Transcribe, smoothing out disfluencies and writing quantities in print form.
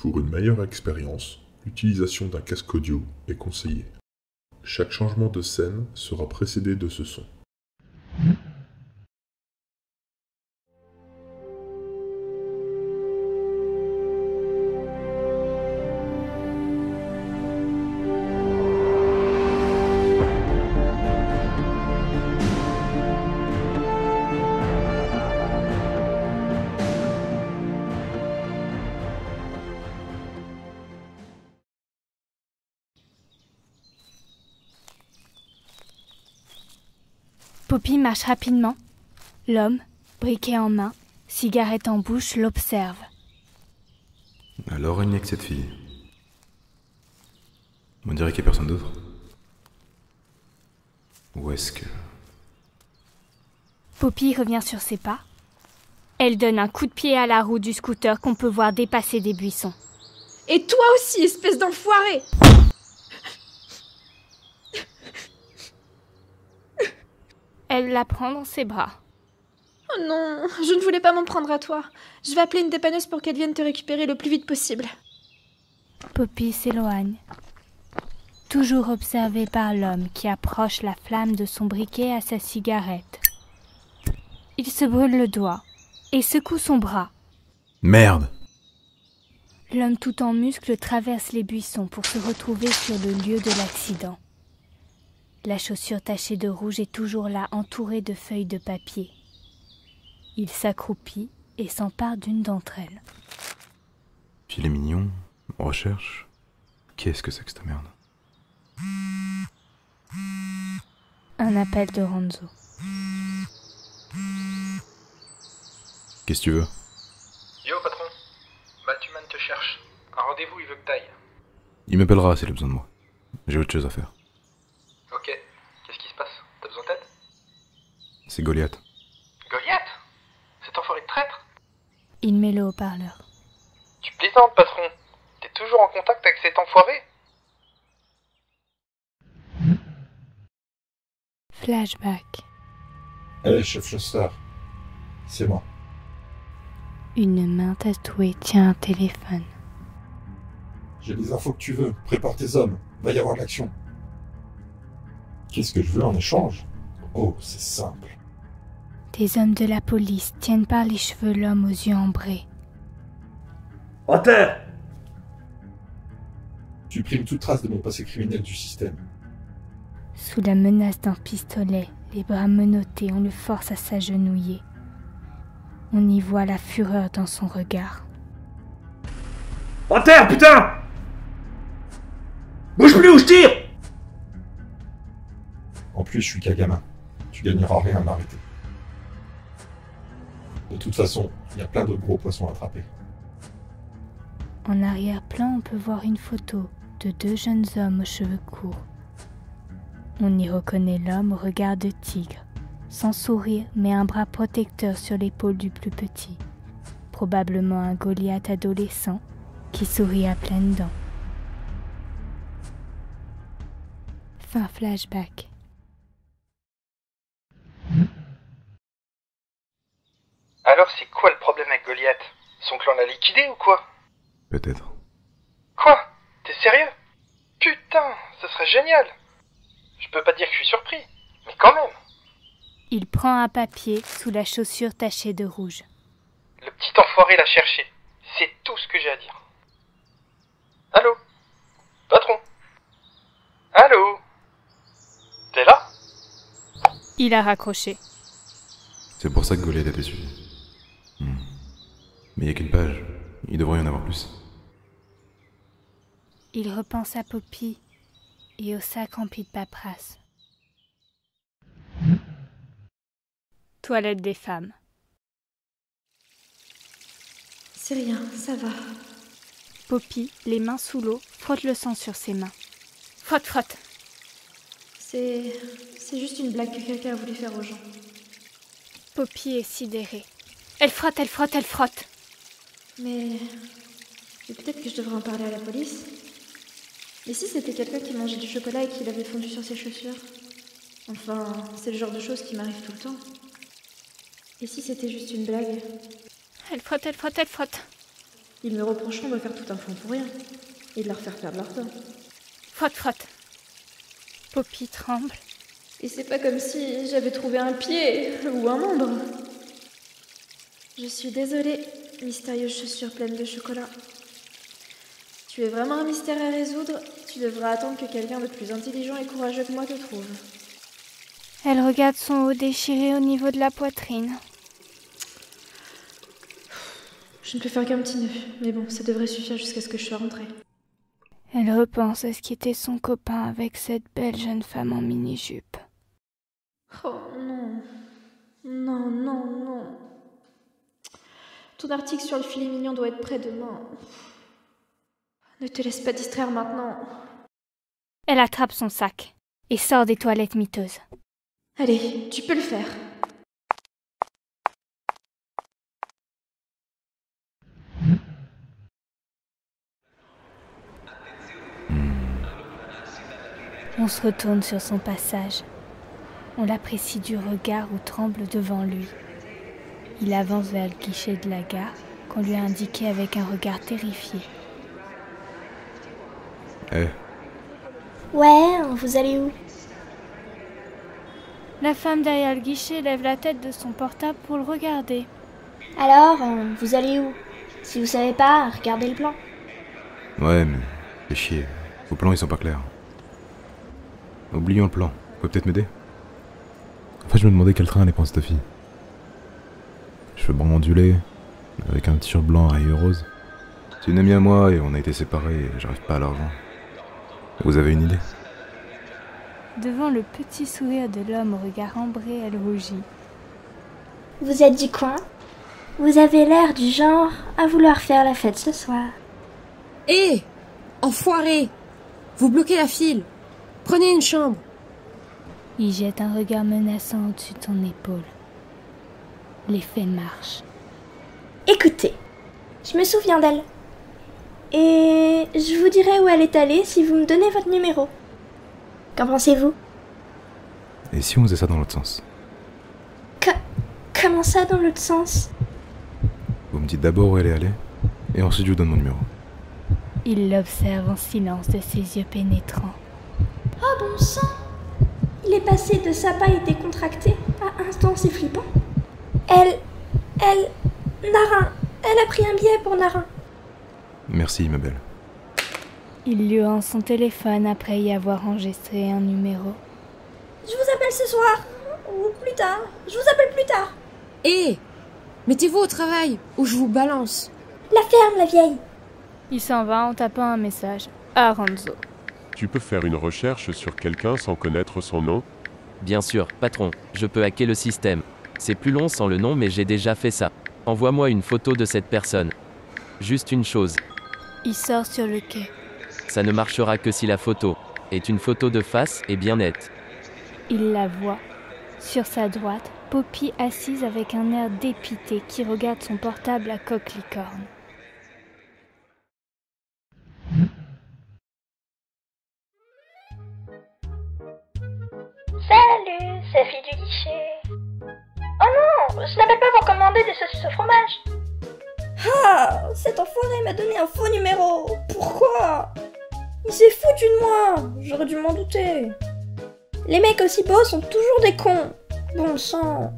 Pour une meilleure expérience, l'utilisation d'un casque audio est conseillée. Chaque changement de scène sera précédé de ce son. Poppy marche rapidement. L'homme, briquet en main, cigarette en bouche, l'observe. Alors il n'y a que cette fille. On dirait qu'il n'y a personne d'autre. Ou est-ce que... Poppy revient sur ses pas. Elle donne un coup de pied à la roue du scooter qu'on peut voir dépasser des buissons. Et toi aussi, espèce d'enfoiré! Elle la prend dans ses bras. Oh non, je ne voulais pas m'en prendre à toi. Je vais appeler une dépanneuse pour qu'elle vienne te récupérer le plus vite possible. Poppy s'éloigne, toujours observée par l'homme qui approche la flamme de son briquet à sa cigarette. Il se brûle le doigt et secoue son bras. Merde! L'homme tout en muscles traverse les buissons pour se retrouver sur le lieu de l'accident. La chaussure tachée de rouge est toujours là, entourée de feuilles de papier. Il s'accroupit et s'empare d'une d'entre elles. Filet mignon, recherche. Qu'est-ce que c'est que cette merde? Un appel de Renzo. Qu'est-ce que tu veux? Yo patron, Batman te cherche. Un rendez-vous, il veut que t'ailles. Il m'appellera s'il a besoin de moi. J'ai autre chose à faire. Ok, qu'est-ce qui se passe? T'as besoin d'aide? C'est Goliath. Goliath? Cet enfoiré de traître? Il met le haut-parleur. Tu plaisantes patron. T'es toujours en contact avec cet enfoiré? Flashback. Allez, chef chasseur. C'est moi. Une main tatouée tient un téléphone. J'ai les infos que tu veux. Prépare tes hommes. Va y avoir de l'action. Qu'est-ce que je veux en échange? Oh, c'est simple. Des hommes de la police tiennent par les cheveux l'homme aux yeux ambrés. En terre! Supprime toute trace de mon passé criminel du système. Sous la menace d'un pistolet, les bras menottés, on le force à s'agenouiller. On y voit la fureur dans son regard. En terre, putain! Bouge plus ou je tire! En plus, je suis qu'un gamin. Tu gagneras rien à m'arrêter. De toute façon, il y a plein d'autres gros poissons à attraper. En arrière-plan, on peut voir une photo de deux jeunes hommes aux cheveux courts. On y reconnaît l'homme au regard de tigre, sans sourire mais un bras protecteur sur l'épaule du plus petit. Probablement un Goliath adolescent qui sourit à pleines dents. Fin flashback. Alors c'est quoi le problème avec Goliath? Son clan l'a liquidé ou quoi? Peut-être. Quoi? T'es sérieux? Putain, ce serait génial! Je peux pas dire que je suis surpris, mais quand même! Il prend un papier sous la chaussure tachée de rouge. Le petit enfoiré l'a cherché. C'est tout ce que j'ai à dire. Allô? Patron? Allô? T'es là? Il a raccroché. C'est pour ça que Goliath a été suivi. Mais il n'y a qu'une page. Il devrait y en avoir plus. Il repense à Poppy et au sac rempli de paperasse. Toilette des femmes. C'est rien, ça va. Poppy, les mains sous l'eau, frotte le sang sur ses mains. Frotte, frotte. C'est juste une blague que quelqu'un a voulu faire aux gens. Poppy est sidérée. Elle frotte, elle frotte, elle frotte. Mais peut-être que je devrais en parler à la police. Et si c'était quelqu'un qui mangeait du chocolat et qui l'avait fondu sur ses chaussures? Enfin, c'est le genre de choses qui m'arrive tout le temps. Et si c'était juste une blague? Elle frotte, elle frotte, elle frotte. Ils me reprocheront de faire tout un fond pour rien. Et de leur faire perdre leur temps. Frotte, frotte. Poppy tremble. Et c'est pas comme si j'avais trouvé un pied ou un membre. Je suis désolée, mystérieuse chaussure pleine de chocolat. Si tu es vraiment un mystère à résoudre, tu devras attendre que quelqu'un de plus intelligent et courageux que moi te trouve. Elle regarde son haut déchiré au niveau de la poitrine. Je ne peux faire qu'un petit nœud, mais bon, ça devrait suffire jusqu'à ce que je sois rentrée. Elle repense à ce qui était son copain avec cette belle jeune femme en mini-jupe. Oh non. Non, non, non. Ton article sur le filet mignon doit être prêt demain. Ne te laisse pas distraire maintenant. Elle attrape son sac et sort des toilettes miteuses. Allez, tu peux le faire. On se retourne sur son passage. On l'apprécie du regard où tremble devant lui. Il avance vers le guichet de la gare qu'on lui a indiqué avec un regard terrifié. Eh, Ouais, vous allez où? La femme derrière le guichet lève la tête de son portable pour le regarder. Alors, vous allez où? Si vous savez pas, regardez le plan. ouais, mais fais chier. Vos plans, ils sont pas clairs. Oublions le plan. Vous pouvez peut-être m'aider? En fait, je me demandais quel train allait prendre cette fille. Cheveux bruns ondulés, avec un t-shirt blanc à rayures roses. C'est une amie à moi et on a été séparés et j'arrive pas à la rejoindre. Vous avez une idée? Devant le petit sourire de l'homme au regard ambré, elle rougit. Vous êtes du coin? Vous avez l'air du genre à vouloir faire la fête ce soir. Hé! Enfoiré! Vous bloquez la file! Prenez une chambre! Il jette un regard menaçant au-dessus de son épaule. L'effet marche. Écoutez, je me souviens d'elle. Et je vous dirai où elle est allée si vous me donnez votre numéro. Qu'en pensez-vous? Et si on faisait ça dans l'autre sens? Comment ça dans l'autre sens? Vous me dites d'abord où elle est allée, et ensuite je vous donne mon numéro. Il l'observe en silence de ses yeux pénétrants. Oh bon sang! Il est passé de sympa et décontracté à instant c'est flippant. Narin, elle a pris un billet pour Narin. Merci, ma belle. Il lui rend son téléphone après y avoir enregistré un numéro. Je vous appelle ce soir, ou plus tard. Je vous appelle plus tard. Hé! Mettez-vous au travail, ou je vous balance. La ferme, la vieille. Il s'en va en tapant un message à Ranzo. Tu peux faire une recherche sur quelqu'un sans connaître son nom? Bien sûr, patron, je peux hacker le système. C'est plus long sans le nom mais j'ai déjà fait ça. Envoie-moi une photo de cette personne. Juste une chose. Il sort sur le quai. Ça ne marchera que si la photo est une photo de face et bien nette. Il la voit. Sur sa droite, Poppy assise avec un air dépité qui regarde son portable à coque-licorne. Salut, c'est la fille du guichet. Oh non, je n'appelle pas pour commander des saucisses au fromage. Ah, cet enfoiré m'a donné un faux numéro. Pourquoi? Il s'est foutu de moi. J'aurais dû m'en douter. Les mecs aussi beaux sont toujours des cons. Bon sang.